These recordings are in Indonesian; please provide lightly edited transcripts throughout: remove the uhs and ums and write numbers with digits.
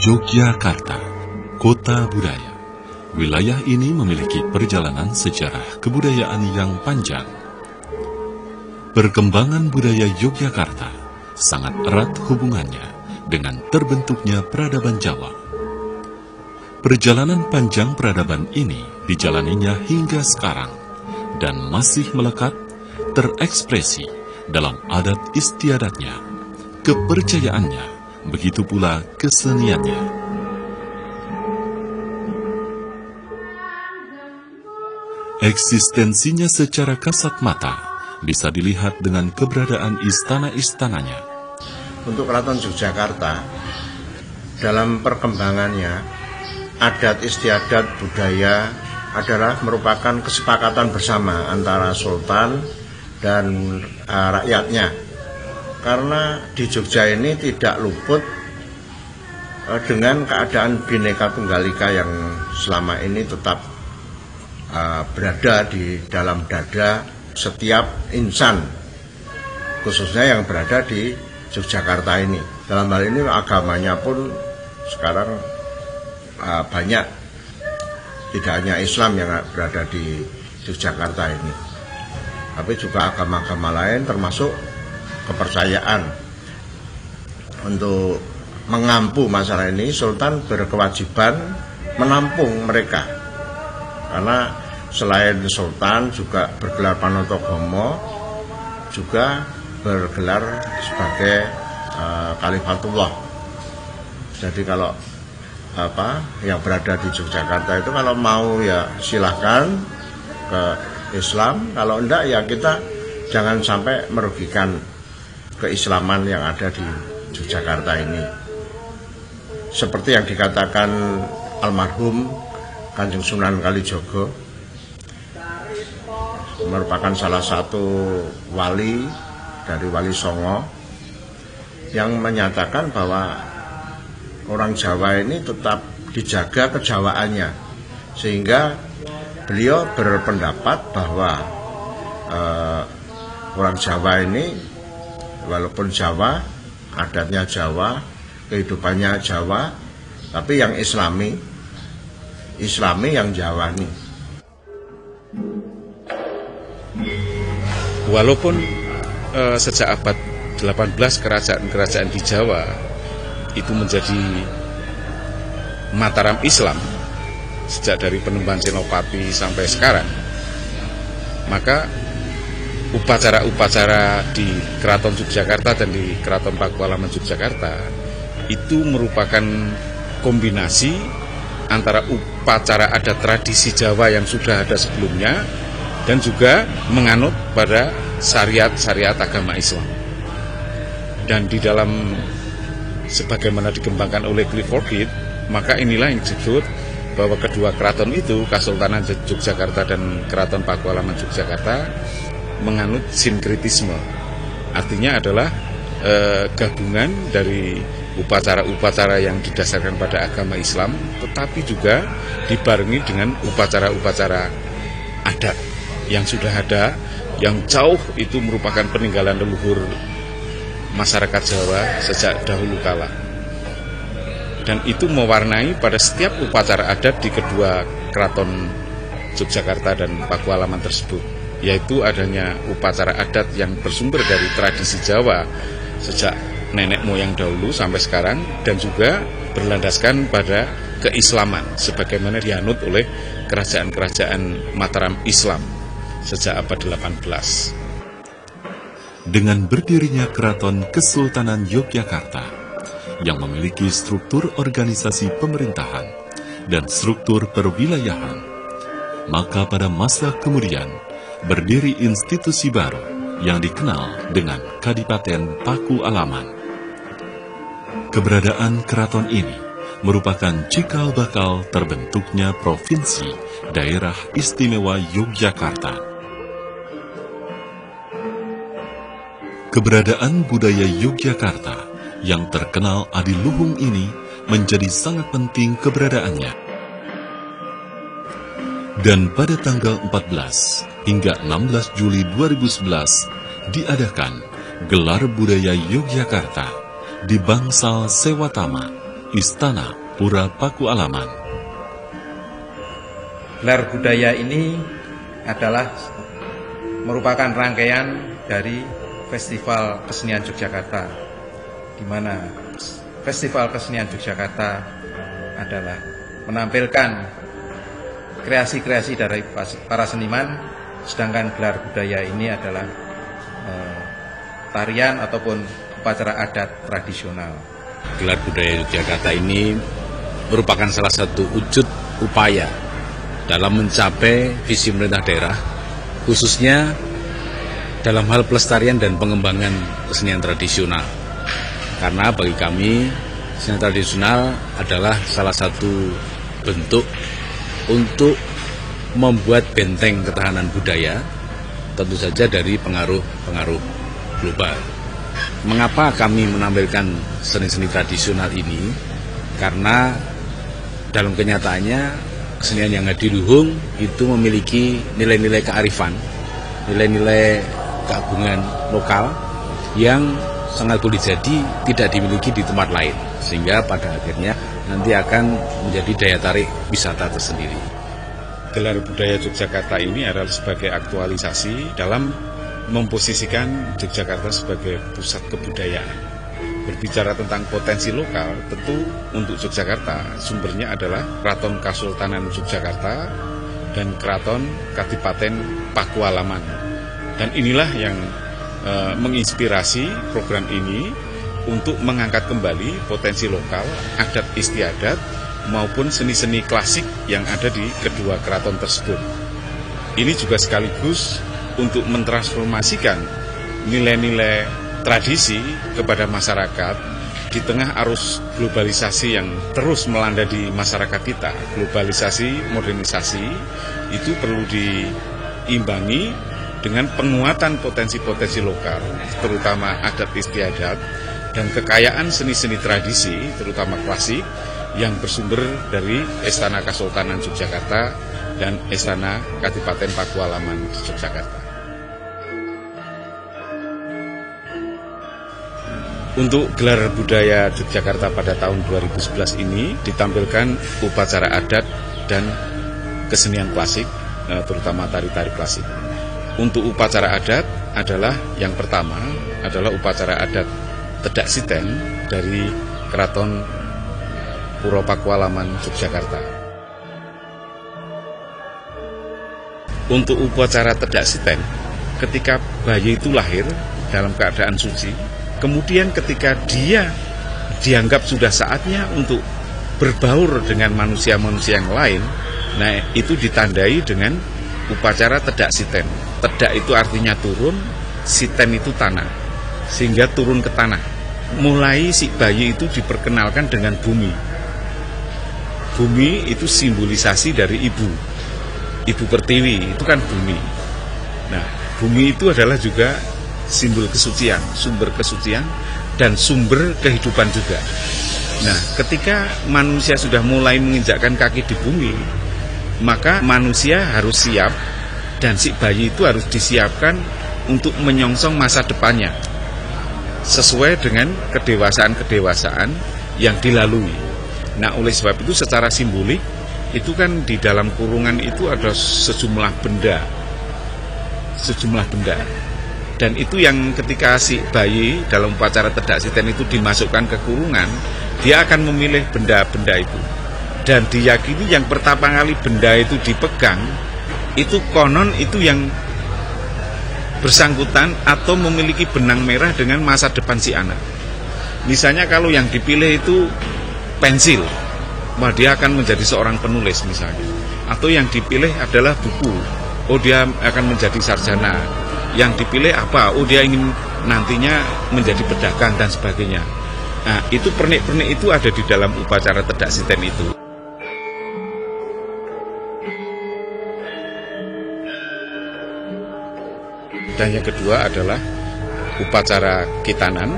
Yogyakarta, kota budaya. Wilayah ini memiliki perjalanan sejarah kebudayaan yang panjang. Perkembangan budaya Yogyakarta sangat erat hubungannya dengan terbentuknya peradaban Jawa. Perjalanan panjang peradaban ini dijalaninya hingga sekarang dan masih melekat terekspresi dalam adat istiadatnya, kepercayaannya, begitu pula keseniannya. Eksistensinya secara kasat mata bisa dilihat dengan keberadaan istana-istananya. Untuk Keraton Yogyakarta, dalam perkembangannya, adat istiadat budaya adalah merupakan kesepakatan bersama antara sultan dan rakyatnya. Karena di Jogja ini tidak luput dengan keadaan Bhinneka Tunggal Ika yang selama ini tetap berada di dalam dada setiap insan, khususnya yang berada di Yogyakarta ini. Dalam hal ini agamanya pun sekarang banyak, tidak hanya Islam yang berada di Yogyakarta ini, tapi juga agama-agama lain, termasuk kepercayaan. Untuk mengampu masalah ini, Sultan berkewajiban menampung mereka. Karena selain Sultan juga bergelar Panotogomo, juga bergelar sebagai Khalifatullah. Jadi kalau yang berada di Yogyakarta itu kalau mau ya silahkan ke Islam, kalau enggak ya kita jangan sampai merugikan keislaman yang ada di Yogyakarta ini. Seperti yang dikatakan almarhum Kanjeng Sunan Kalijogo, merupakan salah satu wali dari Wali Songo, yang menyatakan bahwa orang Jawa ini tetap dijaga kejawaannya, sehingga beliau berpendapat bahwa orang Jawa ini walaupun Jawa, adatnya Jawa, kehidupannya Jawa, tapi yang Islami yang Jawani. Walaupun sejak abad 18 kerajaan-kerajaan di Jawa itu menjadi Mataram Islam, sejak dari Penemban Senopati sampai sekarang, maka upacara-upacara di Keraton Yogyakarta dan di Keraton Pakualaman Yogyakarta itu merupakan kombinasi antara upacara adat tradisi Jawa yang sudah ada sebelumnya dan juga menganut pada syariat-syariat agama Islam. Dan di dalam sebagaimana dikembangkan oleh Clifford Kidd, maka inilah yang disebut bahwa kedua keraton itu, Kesultanan Yogyakarta dan Keraton Pakualaman Yogyakarta, menganut sinkretisme. Artinya adalah gabungan dari upacara-upacara yang didasarkan pada agama Islam, tetapi juga dibarengi dengan upacara-upacara adat yang sudah ada, yang jauh itu merupakan peninggalan leluhur masyarakat Jawa sejak dahulu kala. Dan itu mewarnai pada setiap upacara adat di kedua keraton Yogyakarta dan Pakualaman tersebut, yaitu adanya upacara adat yang bersumber dari tradisi Jawa sejak nenek moyang dahulu sampai sekarang, dan juga berlandaskan pada keislaman sebagaimana dianut oleh kerajaan-kerajaan Mataram Islam sejak abad 18. Dengan berdirinya Keraton Kesultanan Yogyakarta yang memiliki struktur organisasi pemerintahan dan struktur perwilayahan, maka pada masa kemudian berdiri institusi baru yang dikenal dengan Kadipaten Pakualaman. Keberadaan keraton ini merupakan cikal bakal terbentuknya Provinsi Daerah Istimewa Yogyakarta. Keberadaan budaya Yogyakarta yang terkenal adiluhung ini menjadi sangat penting keberadaannya. Dan pada tanggal 14 hingga 16 Juli 2011 diadakan Gelar Budaya Yogyakarta di Bangsal Sewatama, Istana Pura Pakualaman. Gelar budaya ini adalah merupakan rangkaian dari Festival Kesenian Yogyakarta, di mana Festival Kesenian Yogyakarta adalah menampilkan kreasi-kreasi dari para seniman, sedangkan gelar budaya ini adalah tarian ataupun upacara adat tradisional. Gelar budaya Yogyakarta ini merupakan salah satu wujud upaya dalam mencapai visi pemerintah daerah, khususnya dalam hal pelestarian dan pengembangan kesenian tradisional. Karena bagi kami, kesenian tradisional adalah salah satu bentuk untuk membuat benteng ketahanan budaya, tentu saja dari pengaruh-pengaruh global. Mengapa kami menampilkan seni-seni tradisional ini? Karena dalam kenyataannya kesenian yang adiluhung itu memiliki nilai-nilai kearifan, nilai-nilai keagungan lokal yang sangat boleh jadi tidak dimiliki di tempat lain, sehingga pada akhirnya nanti akan menjadi daya tarik wisata tersendiri. Gelar budaya Yogyakarta ini adalah sebagai aktualisasi dalam memposisikan Yogyakarta sebagai pusat kebudayaan. Berbicara tentang potensi lokal, tentu untuk Yogyakarta sumbernya adalah Keraton Kasultanan Yogyakarta dan Keraton Kadipaten Pakualaman. Dan inilah yang menginspirasi program ini untuk mengangkat kembali potensi lokal, adat istiadat, maupun seni-seni klasik yang ada di kedua keraton tersebut. Ini juga sekaligus untuk mentransformasikan nilai-nilai tradisi kepada masyarakat di tengah arus globalisasi yang terus melanda di masyarakat kita. Globalisasi, modernisasi itu perlu diimbangi dengan penguatan potensi-potensi lokal, terutama adat istiadat dan kekayaan seni-seni tradisi, terutama klasik, yang bersumber dari Istana Kasultanan Yogyakarta dan Istana Kadipaten Pakualaman Yogyakarta. Untuk gelar budaya Yogyakarta pada tahun 2011 ini ditampilkan upacara adat dan kesenian klasik, terutama tari-tari klasik. Untuk upacara adat adalah yang pertama adalah upacara adat Tedak Siten dari Keraton Pura Pakualaman Yogyakarta. Untuk upacara Tedak Siten, ketika bayi itu lahir dalam keadaan suci, kemudian ketika dia dianggap sudah saatnya untuk berbaur dengan manusia-manusia yang lain, nah itu ditandai dengan upacara Tedak Siten. Tedak itu artinya turun, siten itu tanah, sehingga turun ke tanah. Mulai si bayi itu diperkenalkan dengan bumi. Bumi itu simbolisasi dari ibu. Ibu Pertiwi itu kan bumi. Nah, bumi itu adalah juga simbol kesucian, sumber kesucian, dan sumber kehidupan juga. Nah, ketika manusia sudah mulai menginjakkan kaki di bumi, maka manusia harus siap, dan si bayi itu harus disiapkan untuk menyongsong masa depannya, sesuai dengan kedewasaan-kedewasaan yang dilalui. Nah, oleh sebab itu secara simbolik, itu kan di dalam kurungan itu ada sejumlah benda. Dan itu yang ketika si bayi dalam upacara Tedak Siten itu dimasukkan ke kurungan, dia akan memilih benda-benda itu. Dan diyakini yang pertama kali benda itu dipegang, itu konon itu yang bersangkutan atau memiliki benang merah dengan masa depan si anak. Misalnya kalau yang dipilih itu pensil, wah dia akan menjadi seorang penulis misalnya. Atau yang dipilih adalah buku, oh dia akan menjadi sarjana. Yang dipilih apa? Oh dia ingin nantinya menjadi pedagang dan sebagainya. Nah itu pernik-pernik itu ada di dalam upacara Tedak Siten itu. Dan yang kedua adalah upacara Kitanan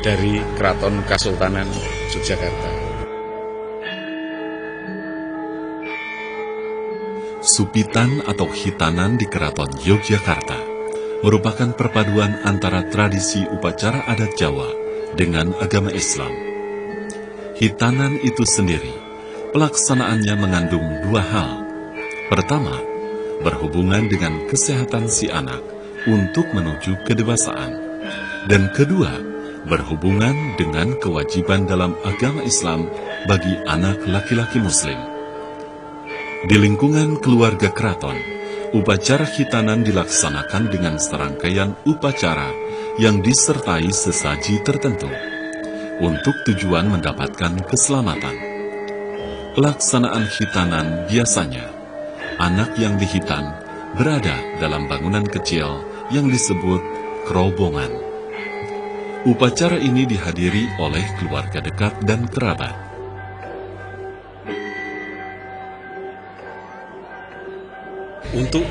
dari Keraton Kasultanan Yogyakarta. Supitan atau hitanan di Keraton Yogyakarta merupakan perpaduan antara tradisi upacara adat Jawa dengan agama Islam. Hitanan itu sendiri, pelaksanaannya mengandung dua hal. Pertama, berhubungan dengan kesehatan si anak untuk menuju kedewasaan. Dan kedua, berhubungan dengan kewajiban dalam agama Islam bagi anak laki-laki Muslim. Di lingkungan keluarga keraton, upacara hitanan dilaksanakan dengan serangkaian upacara yang disertai sesaji tertentu untuk tujuan mendapatkan keselamatan. Pelaksanaan hitanan biasanya, anak yang dihitan berada dalam bangunan kecil yang disebut kerobongan. Upacara ini dihadiri oleh keluarga dekat dan kerabat. Untuk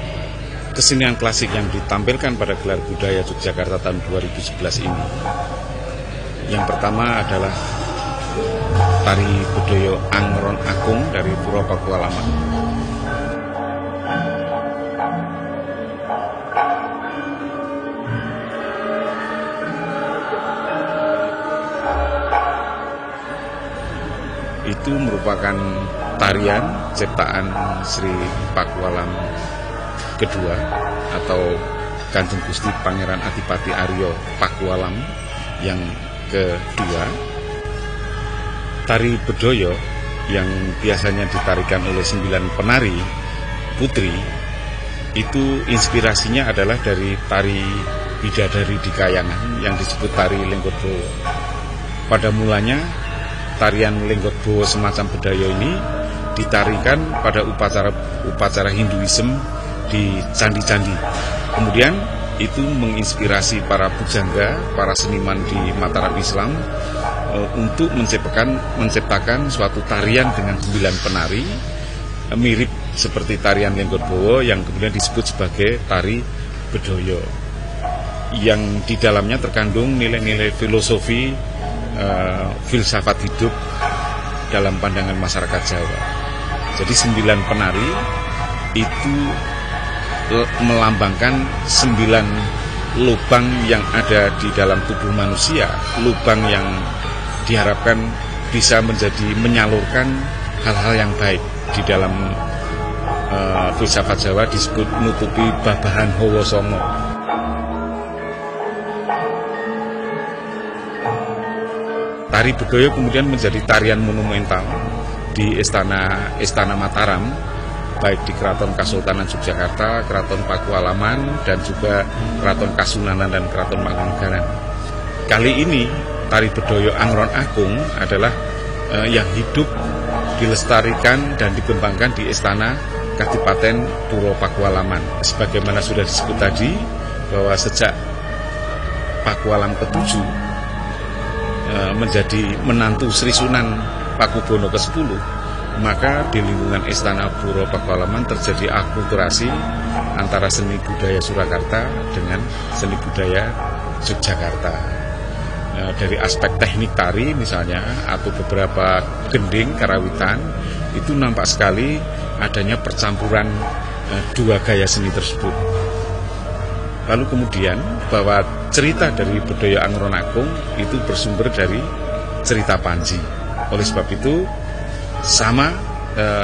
kesenian klasik yang ditampilkan pada Gelar Budaya Yogyakarta tahun 2011 ini, yang pertama adalah tari bedoyo Angron Agung dari Puro Pakualaman. Itu merupakan tarian ciptaan Sri Pakualam kedua atau Kanjeng Gusti Pangeran Adipati Aryo Pakualam yang kedua. Tari bedoyo yang biasanya ditarikan oleh 9 penari putri itu inspirasinya adalah dari tari bidadari di Kayangan yang disebut tari Lenggot Bowo. Pada mulanya tarian Lenggot Bowo semacam bedoyo ini ditarikan pada upacara Hinduism di candi-candi. Kemudian itu menginspirasi para pujangga, para seniman di Mataram Islam untuk menciptakan suatu tarian dengan 9 penari mirip seperti tarian Lenggot Bowo yang kemudian disebut sebagai tari bedoyo, yang di dalamnya terkandung nilai-nilai filosofi, filsafat hidup dalam pandangan masyarakat Jawa. Jadi 9 penari itu melambangkan 9 lubang yang ada di dalam tubuh manusia, lubang yang diharapkan bisa menyalurkan hal-hal yang baik. Di dalam filsafat Jawa disebut nutupi babahan hawa songo. Tari bedoyo kemudian menjadi tarian monumental di Istana Mataram, baik di Keraton Kasultanan Yogyakarta, Keraton Pakualaman, dan juga Keraton Kasunanan dan Keraton Mangkunegaran. Kali ini tari bedoyo Angron Agung adalah yang hidup, dilestarikan dan dikembangkan di Istana Kadipaten Puro Pakualaman. Sebagaimana sudah disebut tadi, bahwa sejak Pakualam ke-7 menjadi menantu Sri Sunan Pakubono ke-10, maka di lingkungan Istana Puro Pakualaman terjadi akulturasi antara seni budaya Surakarta dengan seni budaya Yogyakarta. Dari aspek teknik tari misalnya, atau beberapa gending karawitan, itu nampak sekali adanya percampuran dua gaya seni tersebut. Lalu kemudian bahwa cerita dari bedoyo Angron Agung itu bersumber dari cerita Panji. Oleh sebab itu sama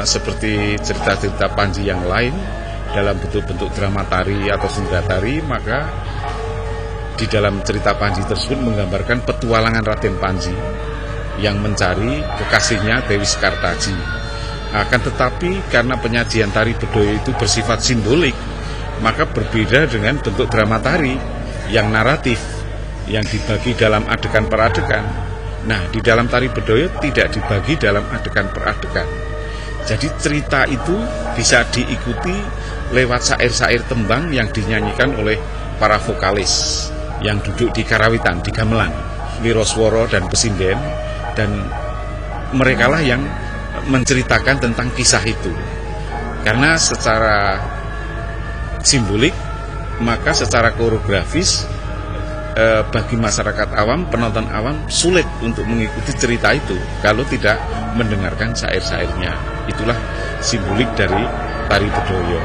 seperti cerita-cerita Panji yang lain dalam bentuk-bentuk drama tari atau sendera tari, maka di dalam cerita Panji tersebut menggambarkan petualangan Raden Panji yang mencari kekasihnya Dewi Sekartaji. Akan tetapi karena penyajian tari bedoyo itu bersifat simbolik, maka berbeda dengan bentuk drama tari yang naratif, yang dibagi dalam adegan per adegan. Nah, di dalam tari bedoyo tidak dibagi dalam adegan per adegan. Jadi cerita itu bisa diikuti lewat syair-syair tembang yang dinyanyikan oleh para vokalis yang duduk di karawitan, di gamelan, Wiroswara dan Pesinden, dan merekalah yang menceritakan tentang kisah itu. Karena secara simbolik, maka secara koreografis bagi masyarakat awam, penonton awam sulit untuk mengikuti cerita itu kalau tidak mendengarkan syair-syairnya. Itulah simbolik dari tari bedoyo.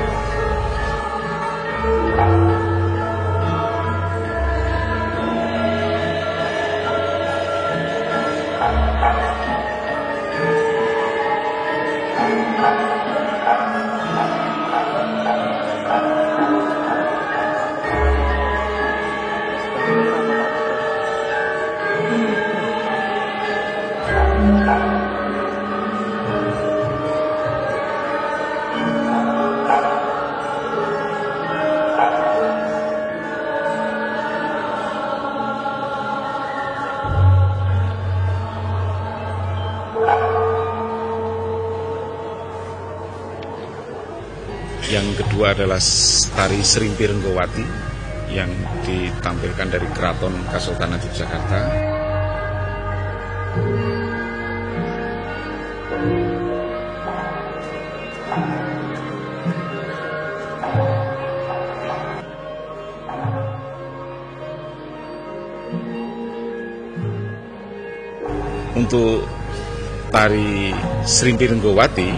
Yang kedua adalah tari Serimpi Renggowati yang ditampilkan dari Keraton Kasultanan Yogyakarta. Untuk tari Serimpi Renggowati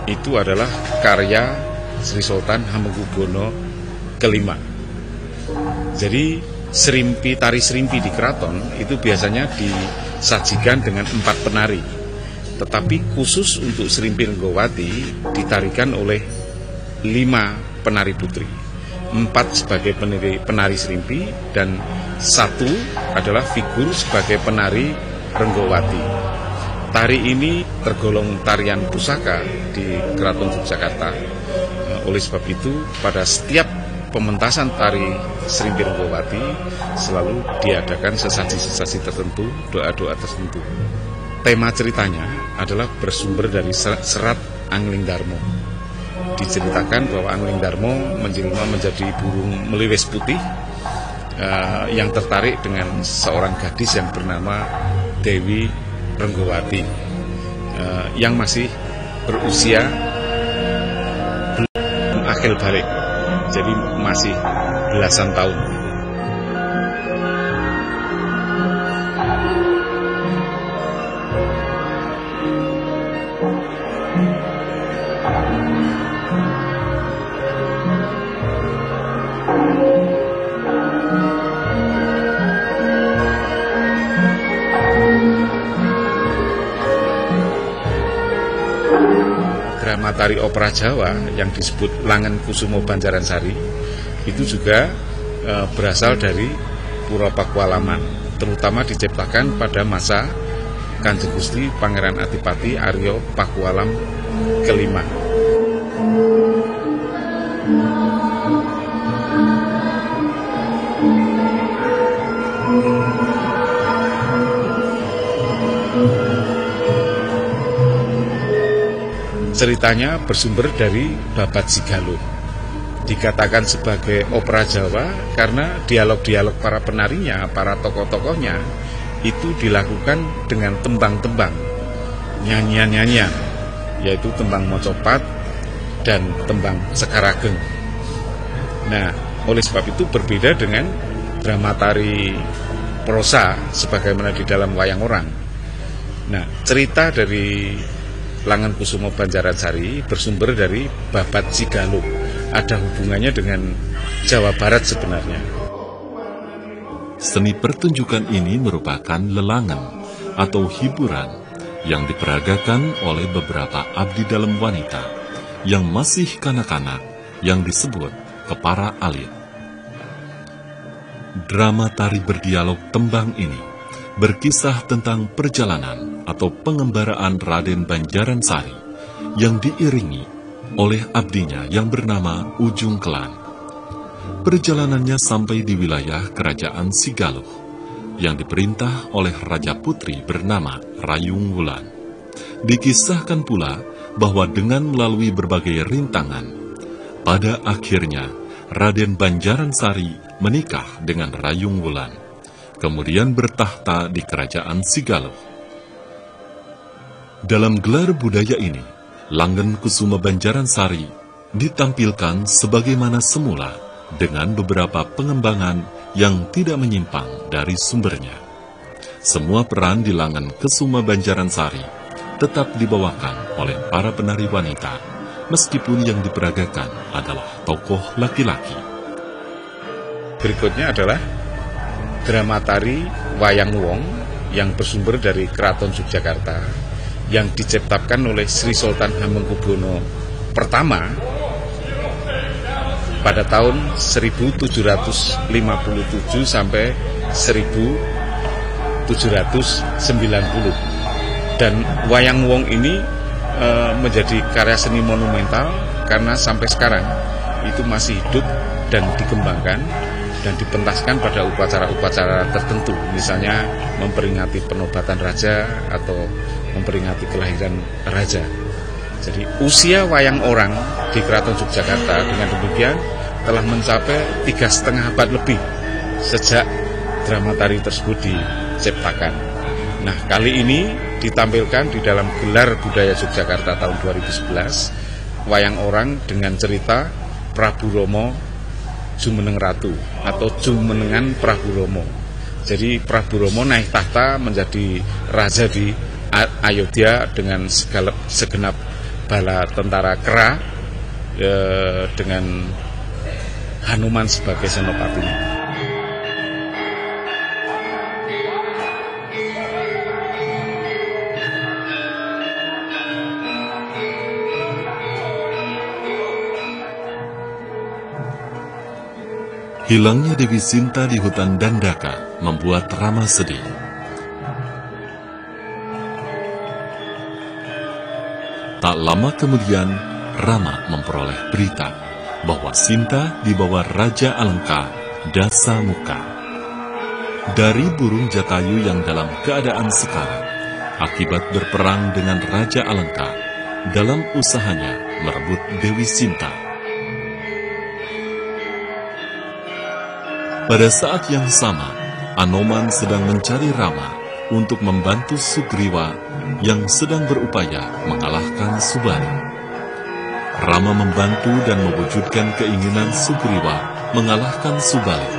itu adalah karya Sri Sultan Hamengkubuwono kelima. Jadi tari serimpi di keraton itu biasanya disajikan dengan 4 penari. Tetapi khusus untuk Serimpi Renggowati ditarikan oleh 5 penari putri. 4 sebagai penari serimpi dan 1 adalah figur sebagai penari Renggowati. Tari ini tergolong tarian pusaka di Keraton Yogyakarta. Oleh sebab itu, pada setiap pementasan tari Serimpi Renggowati selalu diadakan sesaji-sesaji tertentu, doa-doa tertentu. Tema ceritanya adalah bersumber dari serat Angling Darmo. Diceritakan bahwa Angling Darmo menjelma menjadi burung meliwis putih yang tertarik dengan seorang gadis yang bernama Dewi Renggowati yang masih berusia belum akil balik, jadi masih belasan tahun. Drama tari opera Jawa yang disebut Langen Kusumo Banjaransari itu juga berasal dari Pura Pakualaman, terutama diciptakan pada masa Kanjeng Gusti Pangeran Adipati Aryo Pakualam kelima. Ceritanya bersumber dari Babat Sigaluh. Dikatakan sebagai opera Jawa karena dialog-dialog para penarinya, para tokoh-tokohnya itu dilakukan dengan tembang-tembang, nyanyian-nyanyian, yaitu tembang mocopat dan tembang sekarageng. Nah, oleh sebab itu berbeda dengan drama tari prosa sebagaimana di dalam wayang orang. Nah, cerita dari Langen Kusumo Banjaransari bersumber dari Babat Sigaluh. Ada hubungannya dengan Jawa Barat sebenarnya. Seni pertunjukan ini merupakan lelangan atau hiburan yang diperagakan oleh beberapa abdi dalam wanita yang masih kanak-kanak yang disebut kepara alit. Drama tari berdialog tembang ini berkisah tentang perjalanan atau pengembaraan Raden Banjaransari yang diiringi oleh abdinya yang bernama Ujung Kelan. Perjalanannya sampai di wilayah Kerajaan Sigaluh yang diperintah oleh Raja Putri bernama Rayung Wulan. Dikisahkan pula bahwa dengan melalui berbagai rintangan, pada akhirnya Raden Banjaransari menikah dengan Rayung Wulan, kemudian bertahta di Kerajaan Sigaluh. Dalam gelar budaya ini, Langen Kusumo Banjaransari ditampilkan sebagaimana semula dengan beberapa pengembangan yang tidak menyimpang dari sumbernya. Semua peran di Langen Kusumo Banjaransari tetap dibawakan oleh para penari wanita, meskipun yang diperagakan adalah tokoh laki-laki. Berikutnya adalah drama tari Wayang Wong yang bersumber dari Keraton Yogyakarta yang diciptakan oleh Sri Sultan Hamengkubuwono pertama pada tahun 1757 sampai 1790. Dan Wayang Wong ini menjadi karya seni monumental karena sampai sekarang itu masih hidup dan dikembangkan dan dipentaskan pada upacara-upacara tertentu, misalnya memperingati penobatan raja atau memperingati kelahiran raja. Jadi usia wayang orang di Keraton Yogyakarta dengan demikian telah mencapai 3,5 abad lebih sejak drama tari tersebut diciptakan. Nah, kali ini ditampilkan di dalam Gelar Budaya Yogyakarta tahun 2011, wayang orang dengan cerita Prabu Rama Jumeneng Ratu atau Jumenengan Prabu Rama. Jadi Prabu Rama naik tahta menjadi raja di Ayodhya dengan segenap bala tentara kera dengan Hanuman sebagai senopatinya. Hilangnya Dewi Sinta di hutan Dandaka membuat Rama sedih. Tak lama kemudian, Rama memperoleh berita bahwa Sinta dibawa Raja Alengka, Dasamuka. Dari burung Jatayu yang dalam keadaan sekarat, akibat berperang dengan Raja Alengka dalam usahanya merebut Dewi Sinta. Pada saat yang sama, Anoman sedang mencari Rama untuk membantu Sugriwa yang sedang berupaya mengalahkan Subali. Rama membantu dan mewujudkan keinginan Sugriwa mengalahkan Subali.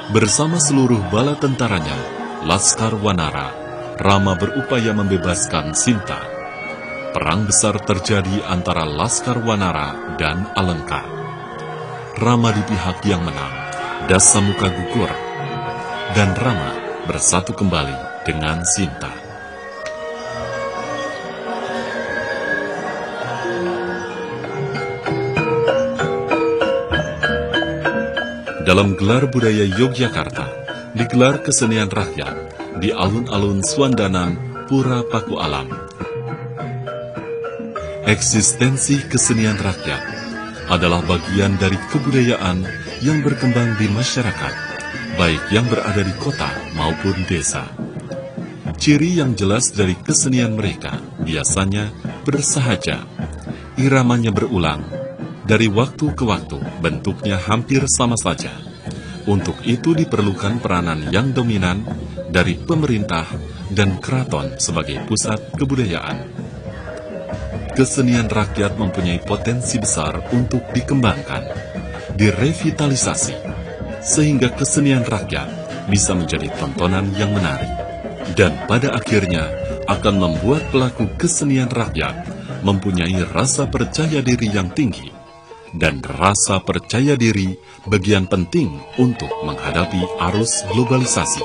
Bersama seluruh bala tentaranya, Laskar Wanara, Rama berupaya membebaskan Sinta. Perang besar terjadi antara Laskar Wanara dan Alengka. Rama di pihak yang menang, Dasamuka gugur, dan Rama bersatu kembali dengan Sinta. Dalam Gelar Budaya Yogyakarta, digelar kesenian rakyat di alun-alun Swandanan, Pura Paku Alam. Eksistensi kesenian rakyat adalah bagian dari kebudayaan yang berkembang di masyarakat, baik yang berada di kota maupun desa. Ciri yang jelas dari kesenian mereka biasanya bersahaja, iramanya berulang, dari waktu ke waktu bentuknya hampir sama saja. Untuk itu diperlukan peranan yang dominan dari pemerintah dan keraton sebagai pusat kebudayaan. Kesenian rakyat mempunyai potensi besar untuk dikembangkan, direvitalisasi, sehingga kesenian rakyat bisa menjadi tontonan yang menarik, dan pada akhirnya akan membuat pelaku kesenian rakyat mempunyai rasa percaya diri yang tinggi. Dan rasa percaya diri bagian penting untuk menghadapi arus globalisasi.